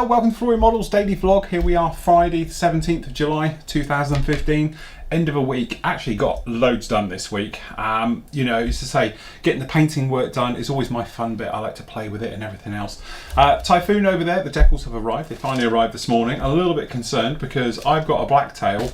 Hello, welcome to Flory Models Daily Vlog. Here we are, Friday the 17th of July 2015, end of a week. Actually got loads done this week. You know, as to say, getting the painting work done is always my fun bit. I like to play with it and everything else. Typhoon over there, the decals have arrived. They finally arrived this morning. I'm a little bit concerned because I've got a black tail.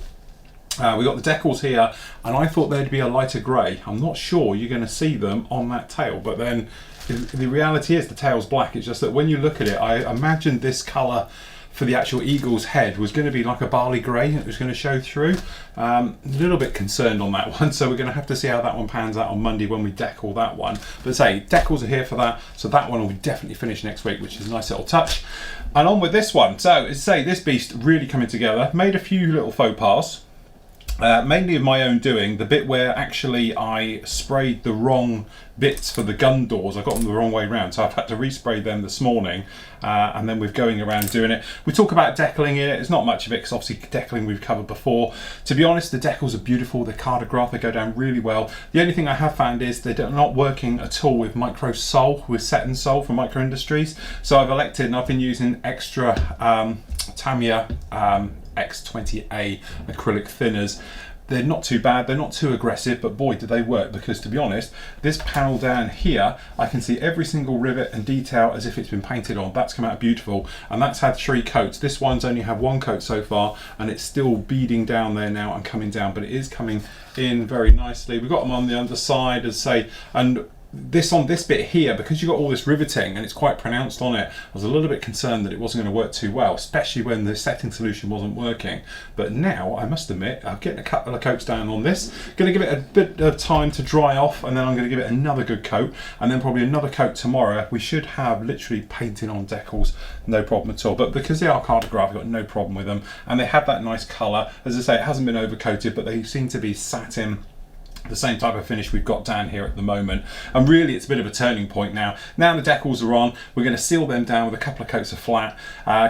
We got the decals here and I thought they'd be a lighter grey. I'm not sure you're going to see them on that tail, but then the reality is the tail's black. It's just that when you look at it, I imagined this colour for the actual eagle's head was going to be like a barley grey. It was going to show through. A little bit concerned on that one, so we're going to have to see how that one pans out on Monday when we decal that one. But say, decals are here for that, so that one will be definitely finished next week, which is a nice little touch. And on with this one. So, as I say, this beast really coming together. Made a few little faux pas. Mainly of my own doing. The bit where actually I sprayed the wrong bits for the gun doors, I got them the wrong way around, so I've had to respray them this morning, and then we're going around doing it. We talk about decaling it. It's not much of it because obviously decaling we've covered before. To be honest, the decals are beautiful. They're cartograph, they go down really well. The only thing I have found is they're not working at all with micro sole, with set and sole from Micro Industries. So I've elected, and I've been using extra Tamiya X20A acrylic thinners. They're not too bad, they're not too aggressive, but boy do they work, because to be honest, this panel down here, I can see every single rivet and detail as if it's been painted on. That's come out beautiful, and that's had 3 coats. This one's only had 1 coat so far, and it's still beading down there now and coming down, but it is coming in very nicely. We've got them on the underside, as say, and this on this bit here, because you've got all this riveting and it's quite pronounced on it, I was a little bit concerned that it wasn't going to work too well, especially when the setting solution wasn't working. But now I must admit I'm getting a couple of coats down on this, going to give it a bit of time to dry off, and then I'm going to give it another good coat, and then probably another coat tomorrow. We should have literally painting on decals, no problem at all. But because they are cartograph, I've got no problem with them, and they have that nice colour. As I say, it hasn't been overcoated, but they seem to be satin, the same type of finish we've got down here at the moment. And really it's a bit of a turning point now. Now the decals are on, we're going to seal them down with a couple of coats of flat,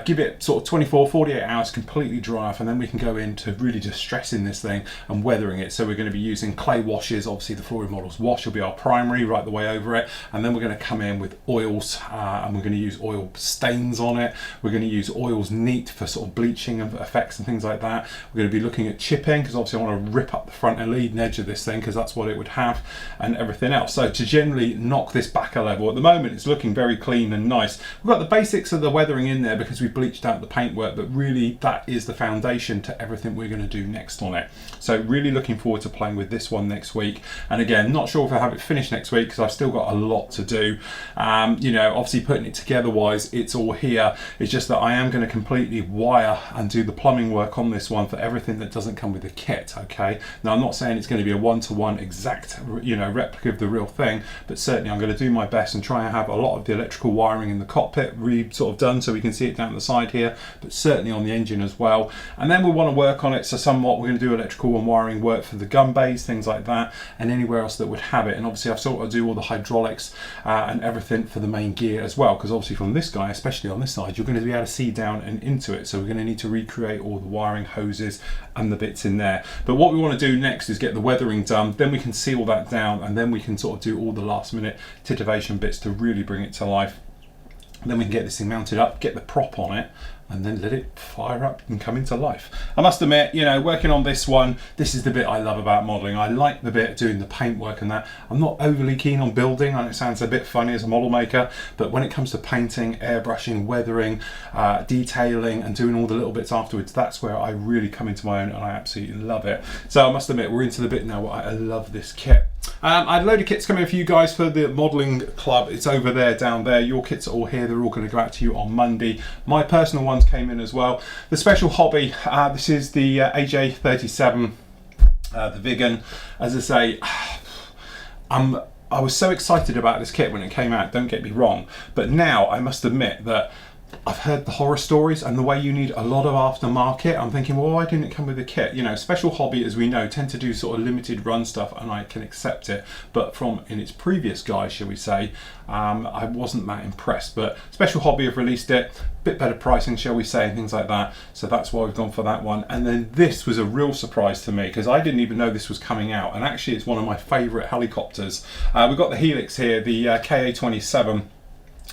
give it sort of 24-48 hours completely dry off, and then we can go into really just stressing this thing and weathering it. So we're going to be using clay washes. Obviously the Flory Models wash will be our primary right the way over it, and then we're going to come in with oils, and we're going to use oil stains on it. We're going to use oils neat for sort of bleaching effects and things like that. We're going to be looking at chipping, because obviously I want to rip up the front and leading edge of this thing, because that's what it would have, and everything else. So to generally knock this back a level, at the moment it's looking very clean and nice. We've got the basics of the weathering in there because we've bleached out the paintwork, but really that is the foundation to everything we're going to do next on it. So really looking forward to playing with this one next week. And again, not sure if I have it finished next week because I've still got a lot to do. You know, obviously putting it together wise, it's all here. It's just that I am going to completely wire and do the plumbing work on this one for everything that doesn't come with the kit. Okay, now I'm not saying it's going to be a one-to-one exact, you know, replica of the real thing, but certainly I'm going to do my best and try and have a lot of the electrical wiring in the cockpit sort of done so we can see it down the side here, but certainly on the engine as well. And then we want to work on it, so somewhat we're going to do electrical and wiring work for the gun bays, things like that, and anywhere else that would have it. And obviously I've sort of do all the hydraulics and everything for the main gear as well, because obviously from this guy, especially on this side, you're going to be able to see down and into it, so we're going to need to recreate all the wiring, hoses and the bits in there. But what we want to do next is get the weathering done, then we can seal that down, and then we can sort of do all the last minute titivation bits to really bring it to life. And then we can get this thing mounted up, get the prop on it, and then let it fire up and come into life. I must admit, you know, working on this one, this is the bit I love about modelling. I like the bit doing the paint work and that. I'm not overly keen on building, and it sounds a bit funny as a model maker, but when it comes to painting, airbrushing, weathering, detailing and doing all the little bits afterwards, that's where I really come into my own, and I absolutely love it. So I must admit, we're into the bit now where I love this kit. I had a load of kits coming for you guys for the modelling club. It's over there, down there. Your kits are all here. They're all going to go out to you on Monday. My personal ones came in as well. The special hobby, this is the AJ37, the vegan. As I say, I was so excited about this kit when it came out, don't get me wrong, but now I must admit that I've heard the horror stories and the way you need a lot of aftermarket. I'm thinking, well, why didn't it come with a kit? You know, special hobby, as we know, tend to do sort of limited run stuff, and I can accept it. But from in its previous guise, shall we say, I wasn't that impressed. But special hobby have released it, bit better pricing, shall we say, and things like that. So that's why we've gone for that one. And then this was a real surprise to me because I didn't even know this was coming out. And actually, it's one of my favourite helicopters. We've got the Helix here, the KA-27.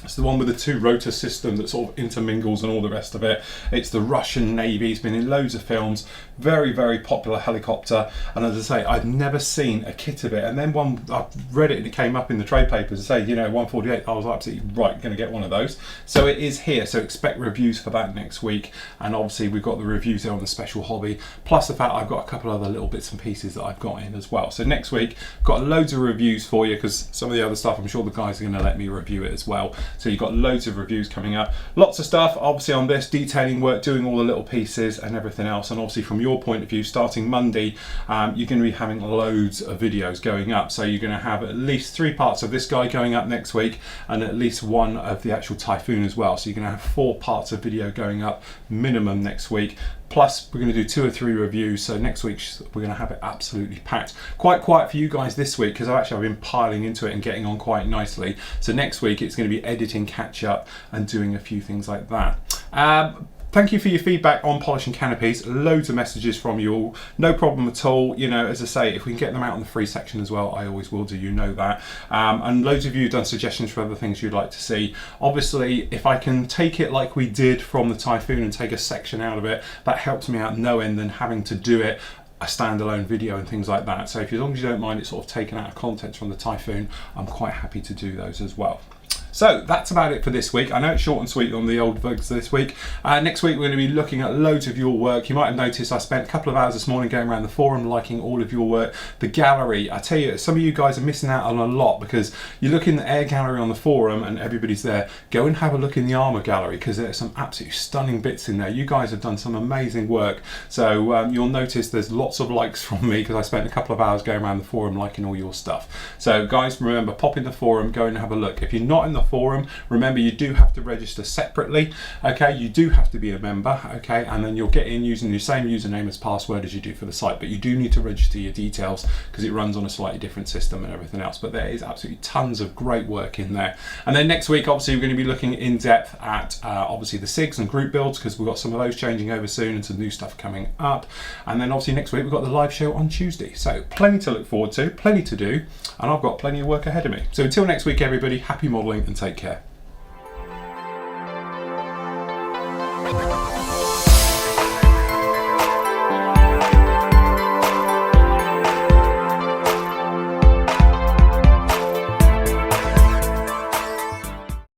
It's the one with the 2 rotor system that sort of intermingles and all the rest of it. It's the Russian Navy. It's been in loads of films. Very, very popular helicopter. And as I say, I've never seen a kit of it. And then I read it and it came up in the trade papers to say, 148. I was absolutely right, going to get one of those. So it is here. So expect reviews for that next week. And obviously we've got the reviews there on the special hobby. Plus the fact I've got a couple other little bits and pieces that I've got in as well. So next week, got loads of reviews for you, because some of the other stuff, I'm sure the guys are going to let me review it as well. So you've got loads of reviews coming up. Lots of stuff, obviously, on this, detailing work, doing all the little pieces and everything else. And obviously from your point of view, starting Monday, you're going to be having loads of videos going up. So you're going to have at least 3 parts of this guy going up next week, and at least 1 of the actual Typhoon as well. So you're going to have 4 parts of video going up minimum next week. Plus, we're going to do 2 or 3 reviews. So next week, we're going to have it absolutely packed. Quite quiet for you guys this week, because I've been piling into it and getting on quite nicely. So next week, it's going to be editing, catch up, and doing a few things like that. Thank you for your feedback on polishing canopies. Loads of messages from you all. No problem at all. As I say, if we can get them out in the free section as well, I always will do, that. And loads of you have done suggestions for other things you'd like to see. Obviously, if I can take it like we did from the Typhoon and take a section out of it, that helps me out no end than having to do it a standalone video and things like that. So as long as you don't mind it sort of taken out of context from the Typhoon, I'm quite happy to do those as well. So that's about it for this week. I know it's short and sweet on the old vlogs this week. Next week we're going to be looking at loads of your work. You might have noticed I spent a couple of hours this morning going around the forum liking all of your work. The gallery, I tell you, some of you guys are missing out on a lot, because you look in the air gallery on the forum and everybody's there. Go and have a look in the armour gallery, because there's some absolutely stunning bits in there. You guys have done some amazing work. So you'll notice there's lots of likes from me, because I spent a couple of hours going around the forum liking all your stuff. So guys, remember, pop in the forum, go and have a look. If you're not in the forum, remember, you do have to register separately. Okay, you do have to be a member. Okay, and then you'll get in using the same username as password as you do for the site, but you do need to register your details, because it runs on a slightly different system and everything else. But there is absolutely tons of great work in there. And then next week, obviously, we're going to be looking in depth at obviously the SIGs and group builds, because we've got some of those changing over soon and some new stuff coming up. And then obviously next week we've got the live show on Tuesday. So plenty to look forward to, plenty to do, and I've got plenty of work ahead of me. So until next week, everybody, happy modelling and take care.